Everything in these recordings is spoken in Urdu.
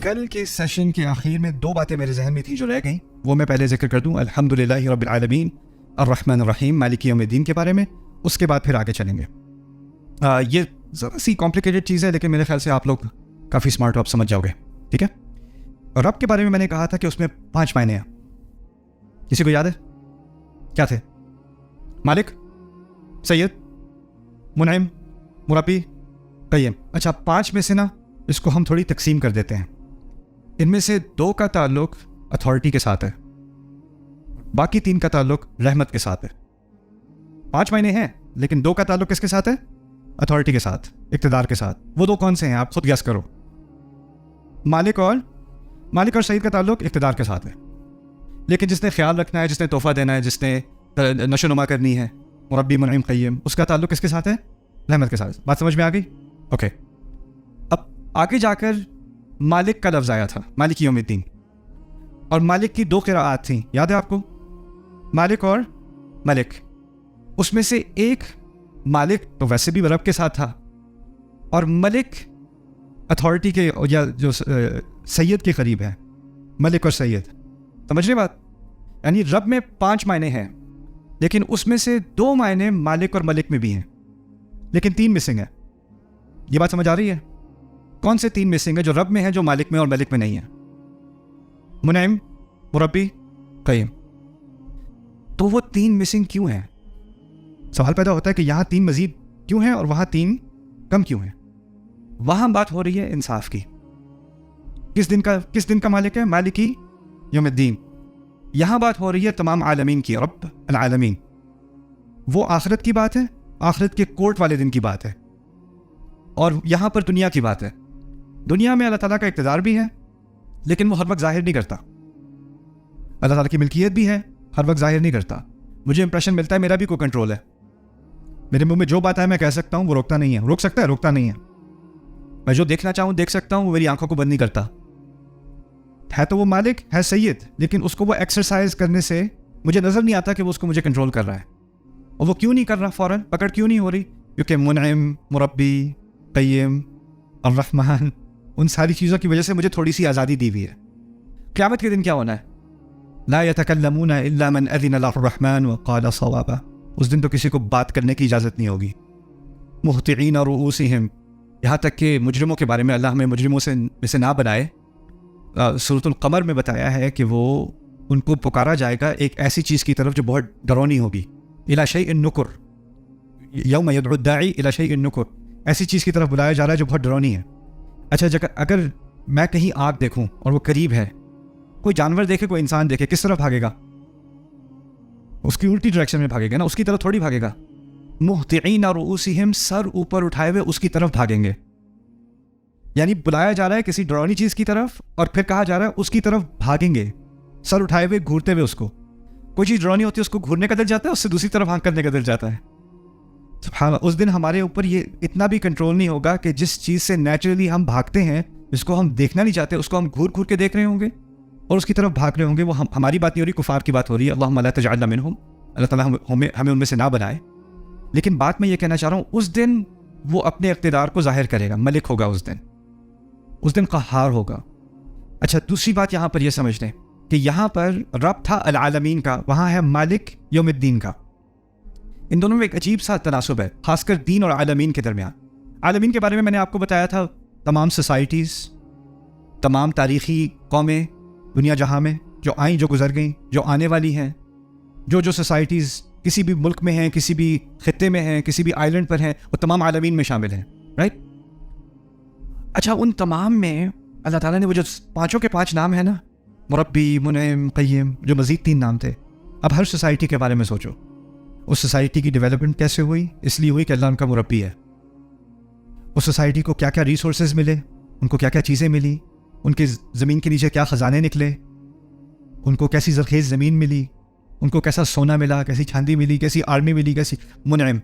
کل کے سیشن کے آخر میں دو باتیں میرے ذہن میں تھیں جو رہ گئیں، وہ میں پہلے ذکر کر دوں. الحمدللہ رب العالمین الرحمن الرحیم مالک یوم الدین کے بارے میں، اس کے بعد پھر آگے چلیں گے. یہ ذرا سی کمپلیکیٹڈ چیز ہے، لیکن میرے خیال سے آپ لوگ کافی اسمارٹ ہو، آپ سمجھ جاؤ گے. ٹھیک ہے. رب کے بارے میں نے کہا تھا کہ اس میں 5 معنی ہیں. کسی کو یاد ہے کیا تھے؟ مالک، سید، منعم، مربی، قیم. اچھا، 5 میں سے نا اس کو ہم تھوڑی تقسیم کر دیتے ہیں. ان میں سے 2 کا تعلق اتھارٹی کے ساتھ ہے، باقی 3 کا تعلق رحمت کے ساتھ ہے. 5 معنی ہیں، لیکن 2 کا تعلق کس کے ساتھ ہے؟ اتھارٹی کے ساتھ، اقتدار کے ساتھ. وہ 2 کون سے ہیں؟ آپ خود گیس کرو. مالک اور سید کا تعلق اقتدار کے ساتھ ہے، لیکن جس نے خیال رکھنا ہے، جس نے تحفہ دینا ہے، جس نے نشو نما کرنی ہے، مربی، منعم، قیم، اس کا تعلق کس کے ساتھ ہے؟ رحمت کے ساتھ. بات سمجھ میں آ گئی؟ اوکے. اب آگے جا کر مالک کا لفظ آیا تھا، مالک یوم الدین، اور مالک کی 2 قراءات تھیں، یاد ہے آپ کو؟ مالک اور ملک. اس میں سے ایک مالک تو ویسے بھی رب کے ساتھ تھا، اور ملک اتھارٹی کے یا جو سید کے قریب ہے. ملک اور سید، سمجھ رہے بات؟ یعنی رب میں 5 معنی ہیں، لیکن اس میں سے 2 معنی مالک اور ملک میں بھی ہیں، لیکن 3 مسنگ ہے. یہ بات سمجھ آ رہی ہے؟ کون سے 3 مسنگ ہے جو رب میں ہے، جو مالک میں اور ملک میں نہیں ہے؟ منعم، مربی، قیم. تو وہ 3 مسنگ کیوں ہیں؟ سوال پیدا ہوتا ہے کہ یہاں 3 مزید کیوں ہیں اور وہاں 3 کم کیوں ہیں؟ وہاں بات ہو رہی ہے انصاف کی. کس دن کا مالک ہے؟ مالکی یوم الدین. یہاں بات ہو رہی ہے تمام عالمین کی، رب العالمین. وہ آخرت کی بات ہے، آخرت کے کورٹ والے دن کی بات ہے، اور یہاں پر دنیا کی بات ہے. دنیا میں اللہ تعالیٰ کا اقتدار بھی ہے، لیکن وہ ہر وقت ظاہر نہیں کرتا. اللہ تعالیٰ کی ملکیت بھی ہے، ہر وقت ظاہر نہیں کرتا. مجھے امپریشن ملتا ہے میرا بھی کوئی کنٹرول ہے. میرے منہ میں جو بات ہے میں کہہ سکتا ہوں، وہ روکتا نہیں ہے. روک سکتا ہے؟ روکتا نہیں ہے. میں جو دیکھنا چاہوں دیکھ سکتا ہوں، وہ میری آنکھوں کو بند نہیں کرتا. ہے تو وہ مالک، ہے سید، لیکن اس کو وہ ایکسرسائز کرنے سے مجھے نظر نہیں آتا کہ وہ اس کو مجھے کنٹرول کر رہا ہے. اور وہ کیوں نہیں کر رہا؟ فوراً پکڑ کیوں نہیں ہو رہی؟ کیونکہ منعم، مربی، قیم، الرحمن، ان ساری چیزوں کی وجہ سے مجھے تھوڑی سی آزادی دی ہوئی ہے. قیامت کے دن کیا ہونا ہے؟ لا يتكلمون الا من اذن له الرحمن وقال صوابا. اس دن تو کسی کو بات کرنے کی اجازت نہیں ہوگی. مہطعین رؤوسہم، یہاں تک کہ مجرموں کے بارے میں اللہ ہمیں مجرموں سے نہ بنائے. سورۃ القمر میں بتایا ہے کہ وہ ان کو پکارا جائے گا ایک ایسی چیز کی طرف جو بہت ڈرونی ہوگی. الی شیء نکر، یوم یدعو الداعی الی شیء نکر، ایسی چیز کی طرف بلایا جا رہا ہے جو بہت ڈرونی ہے. اچھا، اگر میں کہیں آگ دیکھوں اور وہ قریب ہے، کوئی جانور دیکھے، کوئی انسان دیکھے، کس طرف بھاگے گا؟ اس کی الٹی ڈائریکشن میں بھاگے گا نا، اس کی طرف تھوڑی بھاگے گا. مہطعین رؤوسہم، سر اوپر اٹھائے ہوئے اس کی طرف بھاگیں گے. یعنی بلایا جا رہا ہے کسی ڈرونی چیز کی طرف، اور پھر کہا جا رہا ہے اس کی طرف بھاگیں گے، سر اٹھائے ہوئے، گھورتے ہوئے. اس کو کوئی چیز ڈرونی ہوتی ہے، اس کو گھورنے کا دل جاتا ہے، اس سے دوسری طرف ہانک کرنے کا دل جاتا ہے. سبحان اللہ. اس دن ہمارے اوپر یہ اتنا بھی کنٹرول نہیں ہوگا کہ جس چیز سے نیچرلی ہم بھاگتے ہیں، جس کو ہم دیکھنا نہیں چاہتے، اس کو ہم گھور گھور کے دیکھ رہے ہوں گے اور اس کی طرف بھاگ رہے ہوں گے. وہ ہماری بات نہیں ہو رہی، کفار کی بات ہو رہی ہے. اللہم لا تجعلنا منہم، اللہ تعالیٰ ہمیں ان میں سے نہ بنائے. لیکن بات میں یہ کہنا چاہ رہا ہوں، اس دن وہ اپنے اقتدار کو ظاہر کرے گا، ملک ہوگا اس دن قہار ہوگا. اچھا، دوسری بات یہاں پر یہ سمجھ لیں کہ یہاں پر رب تھا العالمین کا، وہاں ہے مالک یوم الدین کا. ان دونوں میں ایک عجیب سا تناسب ہے، خاص کر دین اور عالمین کے درمیان. عالمین کے بارے میں نے آپ کو بتایا تھا، تمام سوسائٹیز، تمام تاریخی قومیں دنیا جہاں میں جو آئیں، جو گزر گئیں، جو آنے والی ہیں، جو سوسائٹیز کسی بھی ملک میں ہیں، کسی بھی خطے میں ہیں، کسی بھی آئلینڈ پر ہیں، وہ تمام عالمین میں شامل ہیں. رائٹ؟ اچھا، ان تمام میں اللہ تعالیٰ نے وہ جو 5 کے 5 نام ہیں نا، مربی، منعم، قیم، جو مزید 3 نام تھے. اب ہر سوسائٹی کے بارے میں سوچو، اس سوسائٹی کی ڈیولپمنٹ کیسے ہوئی؟ اس لیے ہوئی کہ اللہ ان کا مربی ہے. اس سوسائٹی کو کیا کیا ریسورسز ملے، ان کو کیا کیا چیزیں ملی، ان کے زمین کے نیچے کیا خزانے نکلے، ان کو کیسی زرخیز زمین ملی، ان کو کیسا سونا ملا، کیسی چاندی ملی، کیسی آرمی ملی، کیسی منعم.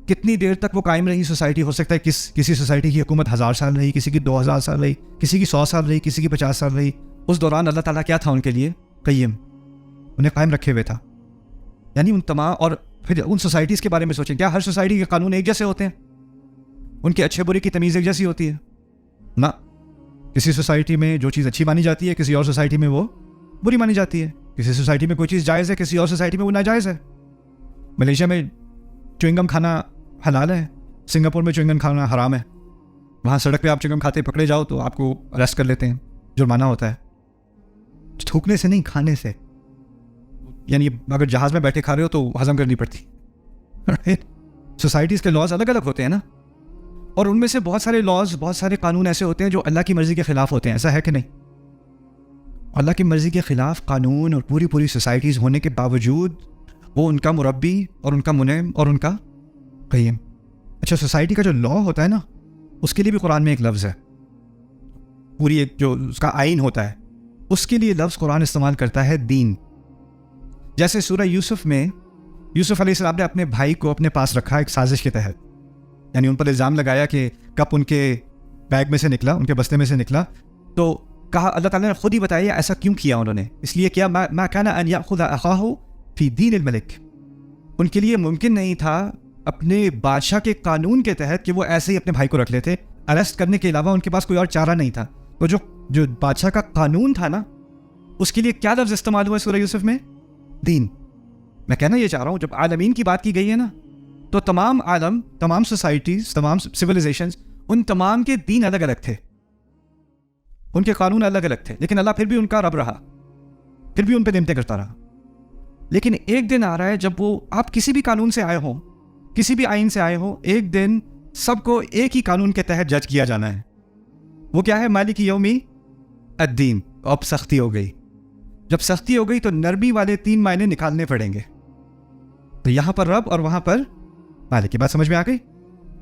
کتنی دیر تک وہ قائم رہی سوسائٹی؟ ہو سکتا ہے کسی سوسائٹی کی حکومت 1000 سال رہی، کسی کی 2000 سال رہی، کسی کی 100 سال رہی، کسی کی 50 سال رہی. اس دوران اللہ تعالیٰ کیا تھا ان کے لیے؟ قیم، انہیں قائم رکھے ہوئے تھا. یعنی ان تمام، اور پھر ان سوسائٹیز کے بارے میں سوچیں، کیا ہر سوسائٹی کے قانون ایک جیسے ہوتے ہیں؟ ان کے اچھے برے کی تمیز ایک جیسی ہوتی ہے؟ نہ. کسی سوسائٹی میں جو چیز اچھی مانی جاتی ہے کسی اور سوسائٹی میں وہ بری مانی جاتی ہے. کسی سوسائٹی میں کوئی چیز جائز ہے کسی اور سوسائٹی میں وہ ناجائز ہے. ملیشیا میں چوئنگم کھانا حلال ہے, سنگاپور میں چوئنگم کھانا حرام ہے. وہاں سڑک پہ آپ چوئنگم کھاتے پکڑے جاؤ تو آپ کو اریسٹ کر لیتے ہیں, جرمانہ ہوتا ہے. تھوکنے سے نہیں, کھانے سے. یعنی اگر جہاز میں بیٹھے کھا رہے ہو تو ہضم کرنی پڑتی. سوسائٹیز کے لاز الگ الگ ہوتے ہیں نا, اور ان میں سے بہت سارے لاز, بہت سارے قانون ایسے ہوتے ہیں جو اللہ کی مرضی کے خلاف ہوتے ہیں. ایسا ہے کہ نہیں؟ اللہ کی مرضی کے خلاف قانون اور پوری سوسائٹیز ہونے کے باوجود وہ ان کا مربی اور ان کا منعم اور ان کا قیم. اچھا, سوسائٹی کا جو لا ہوتا ہے نا, اس کے لیے بھی قرآن میں ایک لفظ ہے. پوری ایک جو اس کا آئین ہوتا ہے اس کے لیے لفظ قرآن استعمال کرتا ہے دین. جیسے سورہ یوسف میں یوسف علیہ السلام نے اپنے بھائی کو اپنے پاس رکھا ایک سازش کے تحت. یعنی ان پر الزام لگایا کہ کپ ان کے بیگ میں سے نکلا, ان کے بستے میں سے نکلا, تو کہا اللہ تعالیٰ نے خود ہی بتایا ایسا کیوں کیا انہوں نے. اس لیے کیا ما کان ان یاخذ اخاہ فی دین الملک, ان کے لیے ممکن نہیں تھا اپنے بادشاہ کے قانون کے تحت کہ وہ ایسے ہی اپنے بھائی کو رکھ لیتے. اریسٹ کرنے کے علاوہ ان کے پاس کوئی اور چارہ نہیں تھا. تو جو بادشاہ کا قانون تھا نا, اس کے لیے کیا لفظ استعمال ہوا سورہ یوسف میں؟ دین. میں کہنا یہ چاہ رہا ہوں جب عالمین کی بات کی گئی ہے نا, تو تمام عالم, تمام سوسائٹیز, تمام سویلائزیشنز, ان تمام کے دین الگ الگ تھے, ان کے قانون الگ الگ تھے, لیکن اللہ پھر بھی ان کا رب رہا, پھر بھی ان پہ نعمتیں کرتا رہا. لیکن ایک دن آ رہا ہے جب وہ, آپ کسی بھی قانون سے آئے ہوں, کسی بھی آئین سے آئے ہوں, ایک دن سب کو ایک ہی قانون کے تحت جج کیا جانا ہے. وہ کیا ہے؟ مالک یومی الدین. اب سختی ہو گئی. جب سختی ہو گئی تو نرمی والے 3 معنی نکالنے پڑیں گے. تو یہاں پر رب اور وہاں پر مالک کی بات سمجھ میں آ گئی.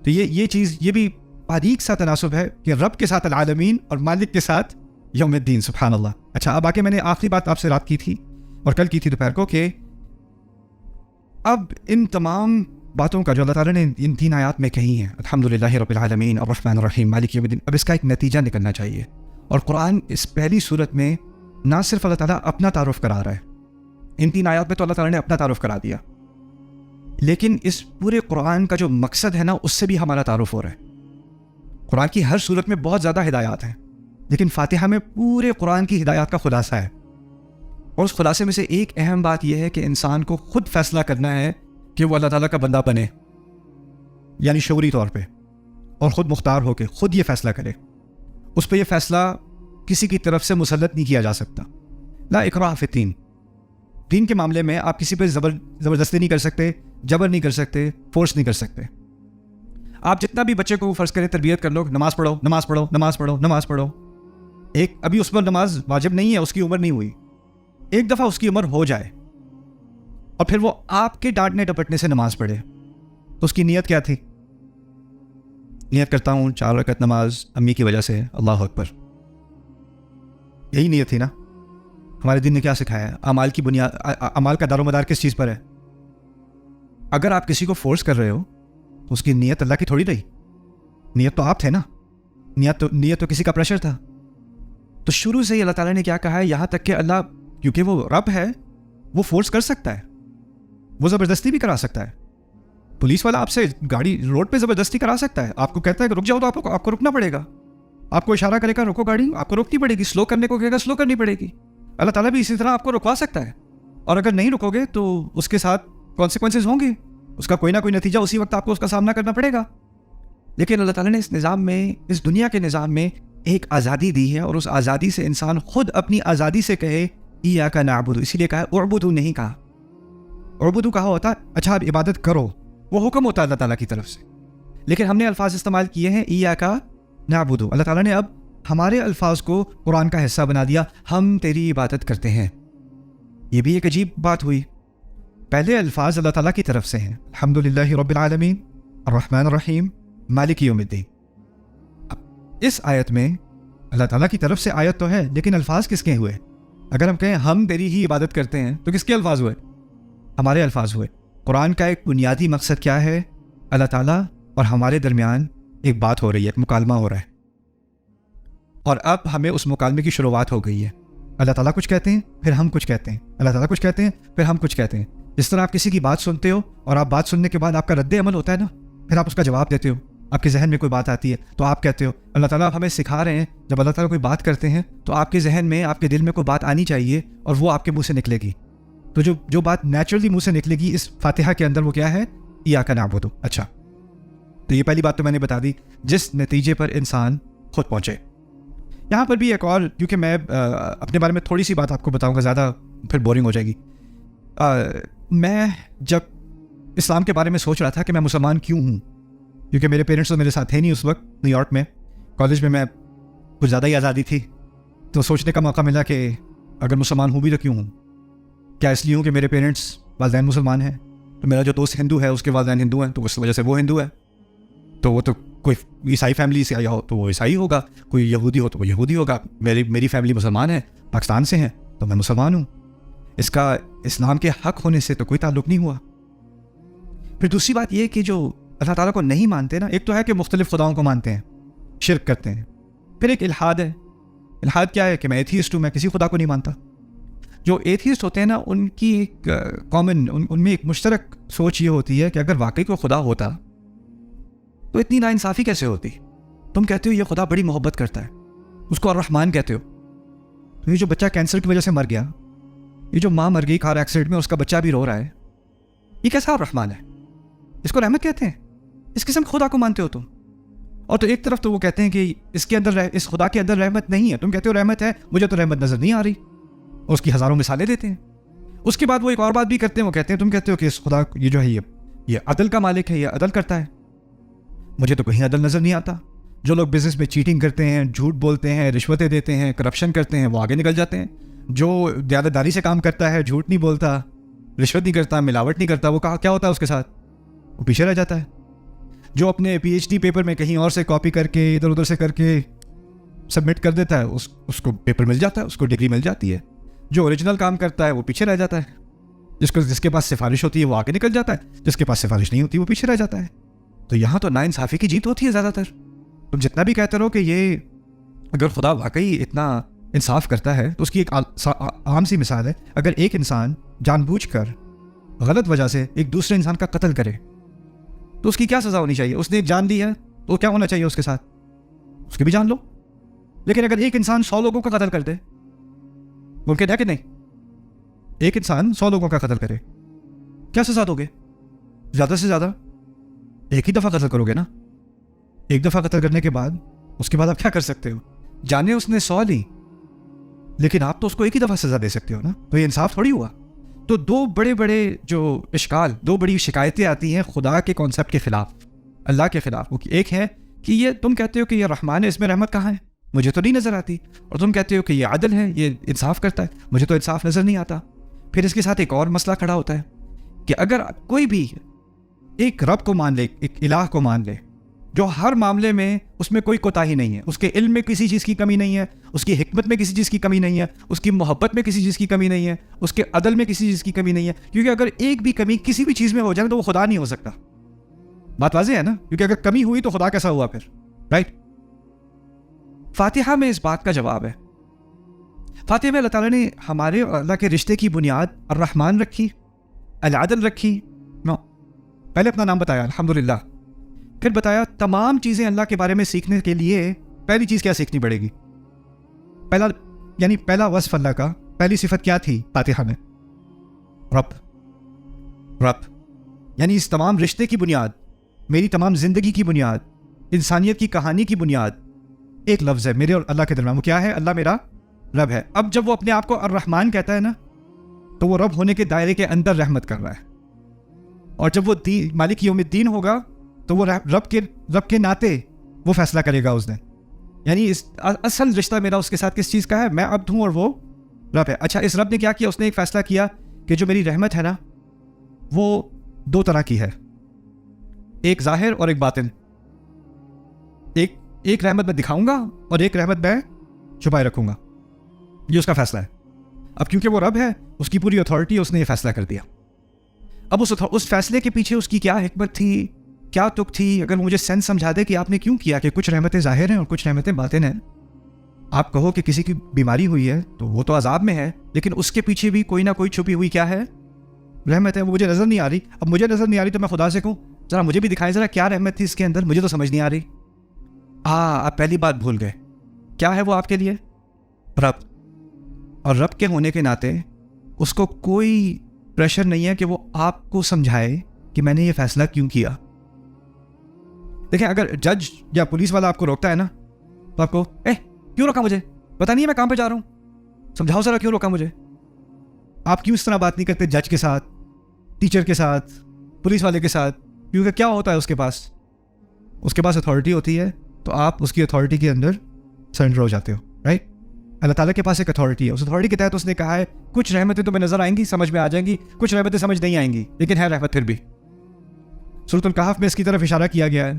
تو یہ چیز, یہ بھی باریک سا تناسب ہے کہ رب کے ساتھ العالمین اور مالک کے ساتھ یوم الدین. سبحان اللہ. اچھا, اب آگے میں نے آخری بات آپ سے رات کی تھی اور کل کی تھی دوپہر کو, کہ اب ان تمام باتوں کا جو اللہ تعالیٰ نے ان 3 آیات میں کہی ہیں, الحمدللہ رب العالمین الرحمن الرحیم مالک یوم الدین, اب اس کا ایک نتیجہ نکلنا چاہیے. اور قرآن اس پہلی صورت میں نہ صرف اللہ تعالیٰ اپنا تعارف کرا رہا ہے, ان 3 آیات میں تو اللہ تعالیٰ نے اپنا تعارف کرا دیا, لیکن اس پورے قرآن کا جو مقصد ہے نا, اس سے بھی ہمارا تعارف ہو رہا ہے. قرآن کی ہر صورت میں بہت زیادہ ہدایات ہیں, لیکن فاتحہ میں پورے قرآن کی ہدایات کا خلاصہ ہے. اور اس خلاصے میں سے ایک اہم بات یہ ہے کہ انسان کو خود فیصلہ کرنا ہے کہ وہ اللہ تعالیٰ کا بندہ بنے, یعنی شعوری طور پہ, اور خود مختار ہو کے خود یہ فیصلہ کرے. اس پہ یہ فیصلہ کسی کی طرف سے مسلط نہیں کیا جا سکتا. لا اکراہ فی الدین. دین کے معاملے میں آپ کسی پہ زبردستی نہیں کر سکتے, جبر نہیں کر سکتے, فورس نہیں کر سکتے. آپ جتنا بھی بچے کو فرض کریں تربیت کر لو, نماز پڑھو نماز پڑھو نماز پڑھو نماز پڑھو, ایک ابھی اس پر نماز واجب نہیں ہے, اس کی عمر نہیں ہوئی, ایک دفعہ اس کی عمر ہو جائے اور پھر وہ آپ کے ڈانٹنے ڈپٹنے سے نماز پڑھے, تو اس کی نیت کیا تھی؟ نیت کرتا ہوں 4 رکعت نماز امی کی وجہ سے, اللہ اکبر, یہی نیت تھی نا. ہمارے دین نے کیا سکھایا ہے؟ اعمال کی بنیاد, اعمال کا دار و مدار کس چیز پر ہے؟ اگر آپ کسی کو فورس کر رہے ہو تو اس کی نیت اللہ کی تھوڑی رہی, نیت تو آپ تھے نا, نیت تو کسی کا پریشر تھا. تو شروع سے ہی اللہ تعالیٰ نے کیا کہا ہے, یہاں تک کہ اللہ, کیونکہ وہ رب ہے, وہ فورس کر سکتا ہے, وہ زبردستی بھی کرا سکتا ہے. پولیس والا آپ سے گاڑی روڈ پہ زبردستی کرا سکتا ہے, آپ کو کہتا ہے کہ رک جاؤ تو آپ کو رکنا پڑے گا, آپ کو اشارہ کرے گا رکو گاڑی, آپ کو روکنی پڑے گی, سلو کرنے کو کہے گا سلو کرنی پڑے گی. اللہ تعالیٰ بھی اسی طرح آپ کو رکوا سکتا ہے, اور اگر نہیں رکو گے تو اس کے ساتھ کانسیکوینسز ہوں گے, اس کا کوئی نہ کوئی نتیجہ اسی وقت آپ کو اس کا سامنا کرنا پڑے گا. لیکن اللہ تعالیٰ نے اس نظام میں, اس دنیا کے نظام میں ایک آزادی دی ہے, اور اس آزادی سے انسان خود اپنی آزادی سے کہے ایاک نعبد, اسی لیے کہا اعبدوا, نہیں کہا اعبدوا, کہا ہوتا اچھا آپ عبادت کرو, وہ حکم ہوتا ہے اللہ تعالیٰ کی طرف سے, لیکن ہم نے الفاظ استعمال کیے ہیں ایاک نعبد. اللہ تعالیٰ نے اب ہمارے الفاظ کو قرآن کا حصہ بنا دیا, ہم تیری عبادت کرتے ہیں. یہ بھی ایک عجیب بات ہوئی. پہلے الفاظ اللہ تعالیٰ کی طرف سے ہیں, الحمدللہ رب العالمین الرحمن الرحیم مالک یوم الدین. اب اس آیت میں اللہ تعالیٰ کی طرف سے آیت تو ہے, لیکن الفاظ کس کے ہوئے؟ اگر ہم کہیں ہم تیری ہی عبادت کرتے ہیں تو کس کے الفاظ ہوئے؟ ہمارے الفاظ ہوئے. قرآن کا ایک بنیادی مقصد کیا ہے؟ اللہ تعالیٰ اور ہمارے درمیان ایک بات ہو رہی ہے, ایک مکالمہ ہو رہا ہے, اور اب ہمیں اس مکالمے کی شروعات ہو گئی ہے. اللہ تعالیٰ کچھ کہتے ہیں, پھر ہم کچھ کہتے ہیں, اللہ تعالیٰ کچھ کہتے ہیں, پھر ہم کچھ کہتے ہیں. جس طرح آپ کسی کی بات سنتے ہو اور آپ بات سننے کے بعد آپ کا رد عمل ہوتا ہے نا, پھر آپ اس کا جواب دیتے ہو, آپ کے ذہن میں کوئی بات آتی ہے تو آپ کہتے ہو اللہ تعالیٰ ہمیں سکھا رہے ہیں جب اللہ تعالیٰ کوئی بات کرتے ہیں تو آپ کے ذہن میں آپ کے دل میں کوئی بات آنی چاہیے اور وہ آپ کے منہ سے نکلے گی. تو جو بات نیچرلی منہ سے نکلے گی اس فاتحہ کے اندر وہ کیا ہے؟ ایاک نعبد. اچھا تو یہ پہلی بات تو میں نے بتا دی جس نتیجے پر انسان خود پہنچے. یہاں پر بھی ایک اور, کیونکہ میں اپنے بارے میں تھوڑی سی بات آپ کو بتاؤں گا, زیادہ پھر بورنگ ہو جائے گی. میں جب اسلام کے بارے میں سوچ رہا تھا کہ میں مسلمان کیوں ہوں, کیونکہ میرے پیرنٹس تو میرے ساتھ تھے نہیں اس وقت نیو یارک میں, کالج میں کچھ زیادہ ہی آزادی تھی, تو سوچنے کا موقع ملا کہ اگر مسلمان ہوں بھی تو کیوں ہوں. کیا اس لیے ہوں کہ میرے پیرنٹس والدین مسلمان ہیں, تو میرا جو دوست ہندو ہے اس کے والدین ہندو ہیں تو اس وجہ سے وہ ہندو ہے, تو وہ تو کوئی عیسائی فیملی سے آیا ہو تو وہ عیسائی ہوگا, کوئی یہودی ہو تو وہ یہودی ہوگا. میری فیملی مسلمان ہے, پاکستان سے ہیں تو میں مسلمان ہوں. اس کا اسلام کے حق ہونے سے تو کوئی تعلق نہیں ہوا. پھر دوسری بات یہ کہ جو اللہ تعالیٰ کو نہیں مانتے نا, ایک تو ہے کہ مختلف خداؤں کو مانتے ہیں, شرک کرتے ہیں. پھر ایک الحاد ہے. الحاد کیا ہے کہ میں ایتھیسٹ ہوں, میں کسی خدا کو نہیں مانتا. جو ایتھیسٹ ہوتے ہیں نا ان کی ایک کامن ان میں ایک مشترک سوچ یہ ہوتی ہے کہ اگر واقعی کوئی خدا ہوتا تو اتنی ناانصافی کیسے ہوتی. تم کہتے ہو یہ خدا بڑی محبت کرتا ہے, اس کو الرحمن کہتے ہو, تو یہ جو بچہ کینسر کی وجہ سے مر گیا, یہ جو ماں مر گئی کار ایکسیڈنٹ میں, اس کا بچہ بھی رو رہا ہے, یہ کیسا الرحمن ہے؟ اس کو رحمت کہتے ہیں. اس قسم خدا کو مانتے ہو تم. اور تو ایک طرف تو وہ کہتے ہیں کہ اس کے اندر اس خدا کے اندر رحمت نہیں ہے, تم کہتے ہو رحمت ہے, مجھے تو رحمت نظر نہیں آ رہی, اور اس کی ہزاروں مثالیں دیتے ہیں. اس کے بعد وہ ایک اور بات بھی کرتے ہیں, وہ کہتے ہیں تم کہتے ہو کہ اس خدا یہ جو ہے یہ عدل کا مالک ہے, یہ عدل کرتا ہے, مجھے تو کہیں عدل نظر نہیں آتا. جو لوگ بزنس میں چیٹنگ کرتے ہیں, جھوٹ بولتے ہیں, رشوتیں دیتے ہیں, کرپشن کرتے ہیں, وہ آگے نکل جاتے ہیں. جو دیانتداری سے کام کرتا ہے, جھوٹ نہیں بولتا, رشوت نہیں کرتا, ملاوٹ نہیں کرتا, وہ کیا ہوتا ہے اس کے ساتھ؟ وہ پیچھے رہ جاتا ہے. جو اپنے پی ایچ ڈی پیپر میں کہیں اور سے کاپی کر کے ادھر ادھر سے کر کے سبمٹ کر دیتا ہے, اس کو پیپر مل جاتا ہے, اس کو ڈگری مل جاتی ہے. جو اوریجنل کام کرتا ہے وہ پیچھے رہ جاتا ہے. جس کے پاس سفارش ہوتی ہے وہ آگے نکل جاتا ہے, جس کے پاس سفارش نہیں ہوتی وہ پیچھے رہ جاتا ہے. تو یہاں تو ناانصافی کی جیت ہوتی ہے زیادہ تر. تم جتنا بھی کہتے رہو کہ یہ اگر خدا واقعی اتنا انصاف کرتا ہے تو اس کی ایک عام سی مثال ہے, اگر ایک انسان جان بوجھ کر غلط وجہ سے ایک دوسرے انسان کا قتل کرے تو اس کی کیا سزا ہونی چاہیے؟ اس نے ایک جان دی ہے تو کیا ہونا چاہیے اس کے ساتھ؟ اس کی بھی جان لو. لیکن اگر ایک انسان 100 لوگوں کا قتل کر دے, ممکن ہے کہ نہیں؟ ایک انسان 100 لوگوں کا قتل کرے, کیا سزا دو گے؟ زیادہ سے زیادہ ایک ہی دفعہ قتل کرو گے نا. ایک دفعہ قتل کرنے کے بعد اس کے بعد آپ کیا کر سکتے ہو؟ جانے اس نے 100 لی, لیکن آپ تو اس کو ایک ہی دفعہ سزا دے سکتے ہو نا. تو یہ انصاف تھوڑی ہوا. تو دو بڑے جو اشکال, دو بڑی شکایتیں آتی ہیں خدا کے کانسیپٹ کے خلاف, اللہ کے خلاف. ایک ہے کہ یہ تم کہتے ہو کہ یہ رحمان ہے, اس میں رحمت کہاں ہے؟ مجھے تو نہیں نظر آتی. اور تم کہتے ہو کہ یہ عدل ہے, یہ انصاف کرتا ہے, مجھے تو انصاف نظر نہیں آتا. پھر اس کے ساتھ ایک اور مسئلہ کھڑا ہوتا ہے کہ اگر کوئی بھی ایک رب کو مان لے, ایک الہ کو مان لے, جو ہر معاملے میں اس میں کوئی کوتاہی نہیں ہے, اس کے علم میں کسی چیز کی کمی نہیں ہے, اس کی حکمت میں کسی چیز کی کمی نہیں ہے, اس کی محبت میں کسی چیز کی کمی نہیں ہے, اس کے عدل میں کسی چیز کی کمی نہیں ہے. کیونکہ اگر ایک بھی کمی کسی بھی چیز میں ہو جائے تو وہ خدا نہیں ہو سکتا. بات واضح ہے نا؟ کیونکہ اگر کمی ہوئی تو خدا کیسا ہوا پھر, رائٹ؟ فاتحہ میں اس بات کا جواب ہے. فاتحہ میں اللہ تعالیٰ نے ہمارے اور اللہ کے رشتے کی بنیاد الرحمن رکھی, العدل رکھی. پہلے اپنا نام بتایا الحمدللہ, پھر بتایا تمام چیزیں اللہ کے بارے میں سیکھنے کے لیے پہلی چیز کیا سیکھنی پڑے گی. پہلا وصف اللہ کا, پہلی صفت کیا تھی فاتحہ میں؟ رب. یعنی اس تمام رشتے کی بنیاد, میری تمام زندگی کی بنیاد, انسانیت کی کہانی کی بنیاد ایک لفظ ہے میرے اور اللہ کے درمیان. وہ کیا ہے؟ اللہ میرا رب ہے. اب جب وہ اپنے آپ کو الرحمن کہتا ہے نا, تو وہ رب ہونے کے دائرے کے اندر رحمت کر رہا ہے. اور جب وہ مالک یوم الدین ہوگا تو وہ رب کے ناطے وہ فیصلہ کرے گا اس دن. یعنی اصل رشتہ میرا اس کے ساتھ کس چیز کا ہے؟ میں عبد ہوں اور وہ رب ہے. اچھا, اس رب نے کیا کیا؟ اس نے ایک فیصلہ کیا کہ جو میری رحمت ہے نا وہ 2 طرح کی ہے, ایک ظاہر اور ایک باطن. ایک رحمت میں دکھاؤں گا اور ایک رحمت میں چھپائے رکھوں گا. یہ اس کا فیصلہ ہے. اب کیونکہ وہ رب ہے, اس کی پوری اتھارٹی, اس نے یہ فیصلہ کر دیا. اب اس فیصلے کے پیچھے اس کی کیا حکمت تھی, کیا تک تھی؟ اگر مجھے سینس سمجھا دے کہ آپ نے کیوں کیا کہ کچھ رحمتیں ظاہر ہیں اور کچھ رحمتیں باطن ہیں. آپ کہو کہ کسی کی بیماری ہوئی ہے تو وہ تو عذاب میں ہے, لیکن اس کے پیچھے بھی کوئی نہ کوئی چھپی ہوئی کیا ہے؟ رحمت ہے. وہ مجھے نظر نہیں آ رہی. اب مجھے نظر نہیں آ رہی تو میں خدا سے کہوں ذرا مجھے بھی دکھائیں ذرا کیا رحمت تھی اس کے اندر, مجھے تو سمجھ نہیں آ رہی. آپ پہلی بات بھول گئے. کیا ہے وہ آپ کے لیے؟ رب. اور رب کے ہونے کے ناطے اس کو کوئی پریشر نہیں ہے کہ وہ آپ کو سمجھائے کہ میں نے یہ فیصلہ کیوں کیا. دیکھیں, اگر جج یا پولیس والا آپ کو روکتا ہے نا, تو آپ کو کیوں روکا مجھے, پتہ نہیں ہے میں کام پہ جا رہا ہوں, سمجھاؤ ذرا کیوں روکا مجھے. آپ کیوں اس طرح بات نہیں کرتے جج کے ساتھ, ٹیچر کے ساتھ, پولیس والے کے ساتھ؟ کیونکہ کیا ہوتا ہے اس کے پاس اتھارٹی ہوتی ہے, تو آپ اس کی اتھارٹی کے اندر سرنڈر ہو جاتے ہو, رائٹ. اللہ تعالیٰ کے پاس ایک اتھارٹی ہے, اس اتھارٹی کے تحت اس نے کہا ہے کچھ رحمتیں تمہیں نظر آئیں گی, سمجھ میں آ جائیں گی, کچھ رحمتیں سمجھ نہیں آئیں گی, لیکن ہے رحمت پھر بھی. سورۃ الکہف میں اس کی طرف اشارہ کیا گیا ہے.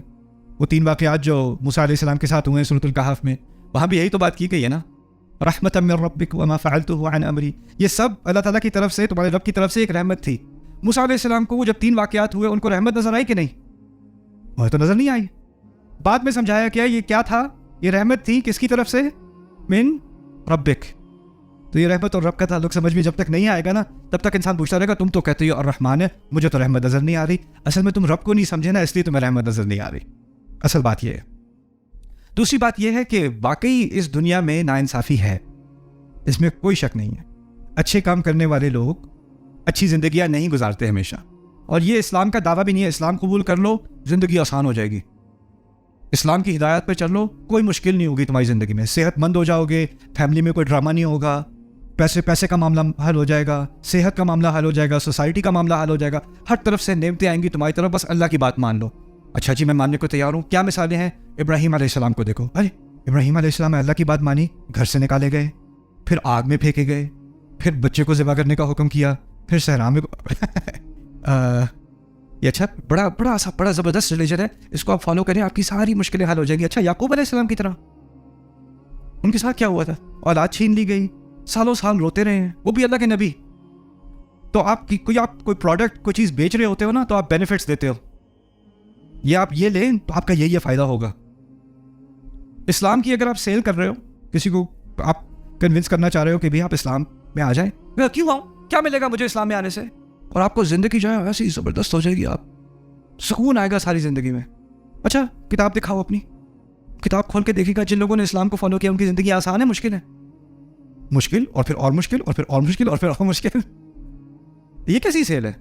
وہ 3 واقعات جو موسیٰ علیہ السلام کے ساتھ ہوئے ہیں سورۃ الکہف میں, وہاں بھی یہی تو بات کی گئی ہے نا, رحمۃ من ربک وما فعلته عن امری. یہ سب اللہ تعالیٰ کی طرف سے, تمہارے رب کی طرف سے ایک رحمت تھی. موسیٰ علیہ السلام کو جب 3 واقعات ہوئے, ان کو رحمت نظر آئی کہ نہیں؟ مجھے تو نظر نہیں آئی. بعد میں سمجھایا کیا یہ کیا تھا, یہ رحمت تھی کس کی طرف سے؟ من ربک. تو یہ رحمت اور رب کا تعلق سمجھ میں جب تک نہیں آئے گا نا, تب تک انسان پوچھتا رہے گا تم تو کہتے ہو الرحمن ہے, مجھے تو رحمت نظر نہیں آ رہی. اصل میں تم رب کو نہیں سمجھے نا, اس لیے تمہیں رحمت نظر نہیں آ رہی. اصل بات یہ ہے. دوسری بات یہ ہے کہ واقعی اس دنیا میں ناانصافی ہے, اس میں کوئی شک نہیں ہے. اچھے کام کرنے والے لوگ اچھی زندگیاں نہیں گزارتے ہمیشہ, اور یہ اسلام کا دعویٰ بھی نہیں ہے. اسلام قبول کر لو, زندگی آسان ہو جائے گی. اسلام کی ہدایت پہ چل لو, کوئی مشکل نہیں ہوگی تمہاری زندگی میں. صحت مند ہو جاؤ گے, فیملی میں کوئی ڈرامہ نہیں ہوگا, پیسے کا معاملہ حل ہو جائے گا, صحت کا معاملہ حل ہو جائے گا, سوسائٹی کا معاملہ حل ہو جائے گا, ہر طرف سے نعمتیں آئیں گی تمہاری طرف. بس اللہ کی بات مان لو. اچھا جی, میں ماننے کو تیار ہوں. کیا مثالیں ہیں؟ ابراہیم علیہ السلام کو دیکھو. ارے ابراہیم علیہ السلام نے اللہ کی بات مانی, گھر سے نکالے گئے, پھر آگ میں پھینکے گئے, پھر بچے کو ذبح کرنے کا حکم کیا, پھر صحرا میں یہ اچھا بڑا زبردست ریلیجن ہے, اس کو آپ فالو کریں, آپ کی ساری مشکلیں حل ہو جائیں گی. اچھا یعقوب علیہ السلام کی طرح ان کے ساتھ کیا ہوا تھا؟ اولاد چھین لی گئی, سالوں سال روتے رہے ہیں, وہ بھی اللہ کے نبی. تو آپ کوئی پروڈکٹ کوئی چیز بیچ رہے ہوتے ہو نا, تو آپ بینیفٹس دیتے ہو, یہ آپ یہ لیں تو آپ کا یہ فائدہ ہوگا. اسلام کی اگر آپ سیل کر رہے ہو, کسی کو آپ کنونس کرنا چاہ رہے ہو کہ بھی آپ اسلام میں آ جائیں, کیوں آؤں, کیا ملے گا مجھے اسلام میں آنے سے؟ اور آپ کو زندگی جو ہے ایسی زبردست ہو جائے گی, آپ سکون آئے گا ساری زندگی میں. اچھا کتاب دکھاؤ اپنی, کتاب کھول کے دیکھے گا جن لوگوں نے اسلام کو فالو کیا ان کی زندگی آسان ہے مشکل ہے؟ مشکل, اور پھر اور مشکل, اور پھر اور مشکل, اور پھر اور مشکل. یہ کیسی سیل ہے؟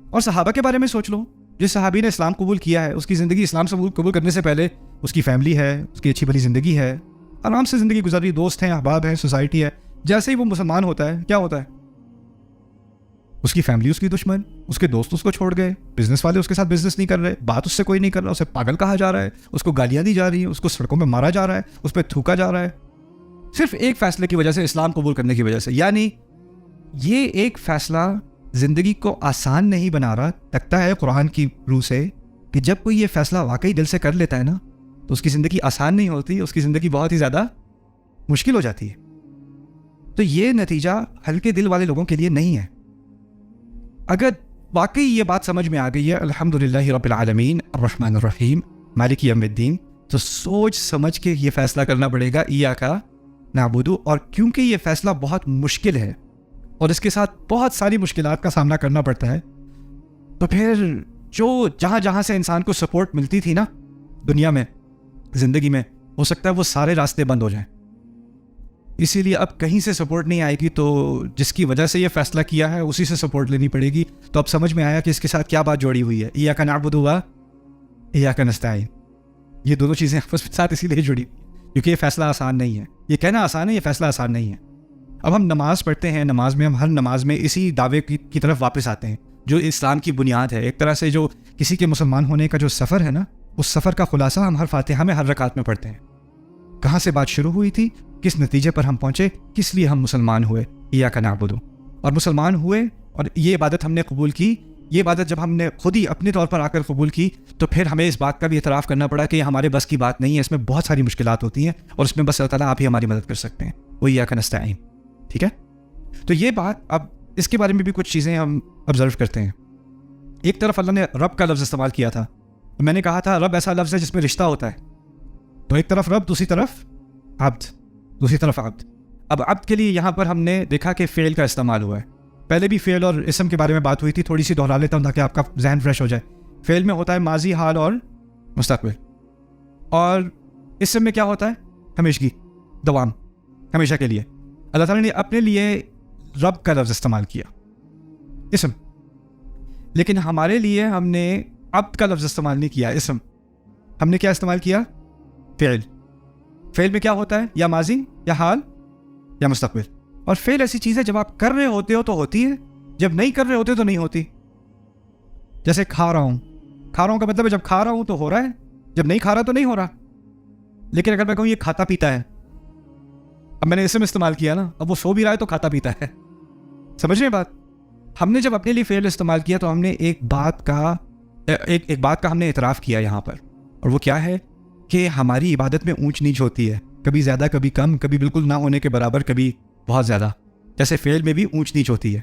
اور صحابہ کے بارے میں سوچ لو, جس صحابی نے اسلام قبول کیا ہے اس کی زندگی اسلام سے قبول کرنے سے پہلے اس کی فیملی ہے, اس کی اچھی بھلی زندگی ہے, آرام سے زندگی گزر رہی, دوست ہیں, احباب ہیں, سوسائٹی ہے. جیسے ہی وہ مسلمان ہوتا ہے, کیا ہوتا ہے؟ اس کی فیملی اس کی دشمن, اس کے دوست اس کو چھوڑ گئے, بزنس والے اس کے ساتھ بزنس نہیں کر رہے, بات اس سے کوئی نہیں کر رہا, اسے پاگل کہا جا رہا ہے, اس کو گالیاں دی جا رہی ہیں, اس کو سڑکوں میں مارا جا رہا ہے, اس پہ تھوکا جا رہا ہے, صرف ایک فیصلے کی وجہ سے, اسلام قبول کرنے کی وجہ سے. یعنی یہ ایک فیصلہ زندگی کو آسان نہیں بنا رہا. لگتا ہے قرآن کی روح سے کہ جب کوئی یہ فیصلہ واقعی دل سے کر لیتا ہے نا, تو اس کی زندگی آسان نہیں ہوتی, اس کی زندگی بہت ہی زیادہ مشکل ہو جاتی ہے. تو یہ نتیجہ ہلکے دل والے لوگوں کے لیے نہیں ہے. اگر واقعی یہ بات سمجھ میں آ گئی ہے الحمدللہ رب العالمین الرحمن الرحیم مالک یوم الدین, تو سوچ سمجھ کے یہ فیصلہ کرنا پڑے گا ایاک نعبد. اور کیونکہ یہ فیصلہ بہت مشکل ہے اور اس کے ساتھ بہت ساری مشکلات کا سامنا کرنا پڑتا ہے, تو پھر جو جہاں سے انسان کو سپورٹ ملتی تھی نا دنیا میں, زندگی میں, ہو سکتا ہے وہ سارے راستے بند ہو جائیں. اسی لیے اب کہیں سے سپورٹ نہیں آئے گی, تو جس کی وجہ سے یہ فیصلہ کیا ہے اسی سے سپورٹ لینی پڑے گی. تو اب سمجھ میں آیا کہ اس کے ساتھ کیا بات جوڑی ہوئی ہے, ایاک نعبد و ایاک نستعین. یہ دونوں چیزیں آپس کے ساتھ اسی لیے جڑی, کیونکہ یہ فیصلہ آسان نہیں ہے. یہ کہنا آسان ہے, یہ فیصلہ آسان نہیں ہے. اب ہم نماز پڑھتے ہیں, نماز میں ہم ہر نماز میں اسی دعوے کی طرف واپس آتے ہیں جو اسلام کی بنیاد ہے. ایک طرح سے جو کسی کے مسلمان ہونے کا جو سفر ہے نا, اس سفر کا خلاصہ ہم ہر فاتحہ میں ہر رکعت میں پڑھتے ہیں. کہاں سے بات شروع ہوئی تھی, کس نتیجے پر ہم پہنچے, کس لیے ہم مسلمان ہوئے, ایاک نعبد. اور مسلمان ہوئے اور یہ عبادت ہم نے قبول کی. یہ عبادت جب ہم نے خود ہی اپنے طور پر آ کر قبول کی, تو پھر ہمیں اس بات کا بھی اعتراف کرنا پڑا کہ یہ ہمارے بس کی بات نہیں ہے, اس میں بہت ساری مشکلات ہوتی ہیں, اور اس میں بس اللہ تعالیٰ آپ ہی ہماری مدد کر سکتے ہیں. وہ ایاک نستعین. ٹھیک ہے, تو یہ بات, اب اس کے بارے میں بھی کچھ چیزیں ہم آبزرو کرتے ہیں. ایک طرف اللہ نے رب کا لفظ استعمال کیا تھا. میں نے کہا تھا رب ایسا لفظ ہے جس میں رشتہ ہوتا ہے, تو ایک طرف رب, دوسری طرف عبد, دوسری طرف عبد. اب عبد کے لیے یہاں پر ہم نے دیکھا کہ فعل کا استعمال ہوا ہے. پہلے بھی فعل اور اسم کے بارے میں بات ہوئی تھی, تھوڑی سی دہرا لیتا ہوں تاکہ آپ کا ذہن فریش ہو جائے. فعل میں ہوتا ہے ماضی، حال اور مستقبل، اور اسم میں کیا ہوتا ہے؟ ہمیشگی، دوام، ہمیشہ کے لیے. اللہ تعالیٰ نے اپنے لیے رب کا لفظ استعمال کیا، اسم، لیکن ہمارے لیے ہم نے عبد کا لفظ استعمال نہیں کیا، اسم. ہم نے کیا استعمال کیا؟ فعل. فعل میں کیا ہوتا ہے؟ یا ماضی، یا حال، یا مستقبل. اور فعل ایسی چیز ہے جب آپ کر رہے ہوتے ہو تو ہوتی ہے، جب نہیں کر رہے ہوتے تو نہیں ہوتی. جیسے کھا رہا ہوں، کھا رہا ہوں کا مطلب ہے جب کھا رہا ہوں تو ہو رہا ہے، جب نہیں کھا رہا تو نہیں ہو رہا. لیکن اگر میں کہوں یہ کھاتا پیتا ہے، اب میں نے اسم استعمال کیا نا، اب وہ سو بھی رہا ہے تو کھاتا پیتا ہے. سمجھ رہے ہیں بات؟ ہم نے جب اپنے لیے فعل استعمال کیا تو ہم نے ایک بات کا ہم نے اعتراف کیا یہاں پر، اور وہ کیا ہے کہ ہماری عبادت میں اونچ نیچ ہوتی ہے، کبھی زیادہ کبھی کم، کبھی بالکل نہ ہونے کے برابر، کبھی بہت زیادہ. جیسے فعل میں بھی اونچ نیچ ہوتی ہے،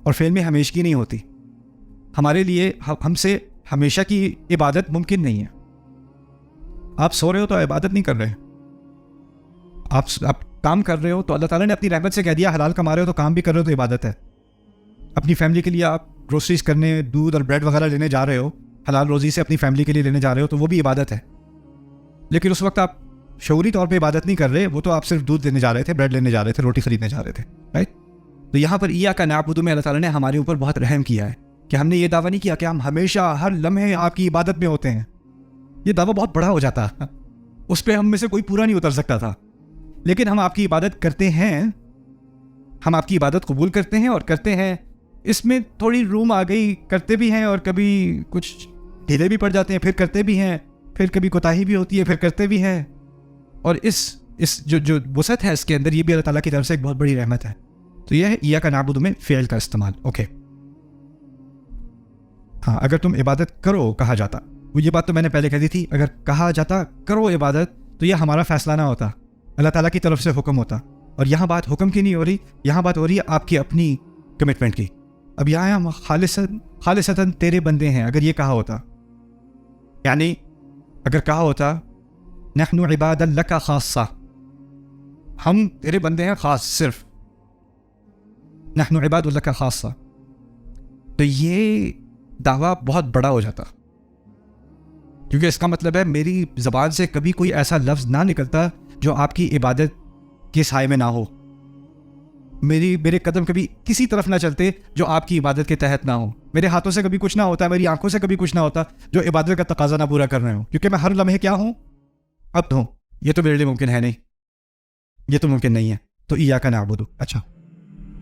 اور فعل میں ہمیشگی نہیں ہوتی. ہمارے لیے ہم سے ہمیشہ کی عبادت ممکن نہیں ہے. آپ سو رہے ہو تو عبادت نہیں کر رہے، آپ کام کر رہے ہو تو اللہ تعالیٰ نے اپنی رحمت سے کہہ دیا حلال کما رہے ہو تو کام بھی کر رہے ہو تو عبادت ہے. اپنی فیملی کے لیے آپ گروسریز کرنے، دودھ اور بریڈ وغیرہ لینے جا رہے ہو، حلال روزی سے اپنی فیملی کے لیے لینے جا رہے ہو تو وہ بھی عبادت ہے. لیکن اس وقت آپ شعوری طور پہ عبادت نہیں کر رہے، وہ تو آپ صرف دودھ لینے جا رہے تھے، بریڈ لینے جا رہے تھے، روٹی خریدنے جا رہے تھے، رائٹ؟ تو یہاں پر ایاک نعبد میں اللہ تعالیٰ نے ہمارے اوپر بہت رحم کیا ہے کہ ہم نے یہ دعویٰ نہیں کیا کہ ہم ہمیشہ ہر لمحے آپ کی عبادت میں ہوتے ہیں. یہ دعویٰ بہت بڑا ہو جاتا، اس پہ ہم میں سے کوئی پورا نہیں اتر سکتا تھا. لیکن ہم آپ کی عبادت کرتے ہیں، ہم آپ کی عبادت قبول کرتے ہیں اور کرتے ہیں. اس میں تھوڑی روم آ گئی، کرتے بھی ہیں اور کبھی کچھ ڈھیلے بھی پڑ جاتے ہیں، پھر کرتے بھی ہیں، پھر کبھی کوتاہی بھی ہوتی ہے، پھر کرتے بھی ہیں. اور اس جو وسعت ہے اس کے اندر، یہ بھی اللہ تعالیٰ کی طرف سے ایک بہت بڑی رحمت ہے. تو یہ ہے ایاک نعبد میں فعل کا استعمال. اوکے، ہاں، اگر تم عبادت کرو کہا جاتا، وہ یہ بات تو میں نے پہلے کہہ دی تھی، اگر کہا جاتا کرو عبادت تو یہ ہمارا فیصلہ نہ ہوتا، اللہ تعالیٰ کی طرف سے حکم ہوتا. اور یہاں بات حکم کی نہیں ہو رہی، یہاں بات ہو رہی ہے آپ کی اپنی کمٹمنٹ کی. اب یہاں ہم خالصتاً تیرے بندے ہیں، اگر یہ کہا ہوتا، یعنی اگر کہا ہوتا نحن عباد لک خاصہ، ہم تیرے بندے ہیں خاص، صرف نحن عباد لک خاصہ، تو یہ دعویٰ بہت بڑا ہو جاتا. کیونکہ اس کا مطلب ہے میری زبان سے کبھی کوئی ایسا لفظ نہ نکلتا جو آپ کی عبادت کے سائے میں نہ ہو، میرے قدم کبھی کسی طرف نہ چلتے جو آپ کی عبادت کے تحت نہ ہو، میرے ہاتھوں سے کبھی کچھ نہ ہوتا، میری آنکھوں سے کبھی کچھ نہ ہوتا جو عبادت کا تقاضا نہ پورا کر رہے ہوں. کیونکہ میں ہر لمحے کیا ہوں؟ عبد ہوں. یہ تو میرے لیے ممکن ہے نہیں، یہ تو ممکن نہیں ہے. تو ایاک نعبد. اچھا،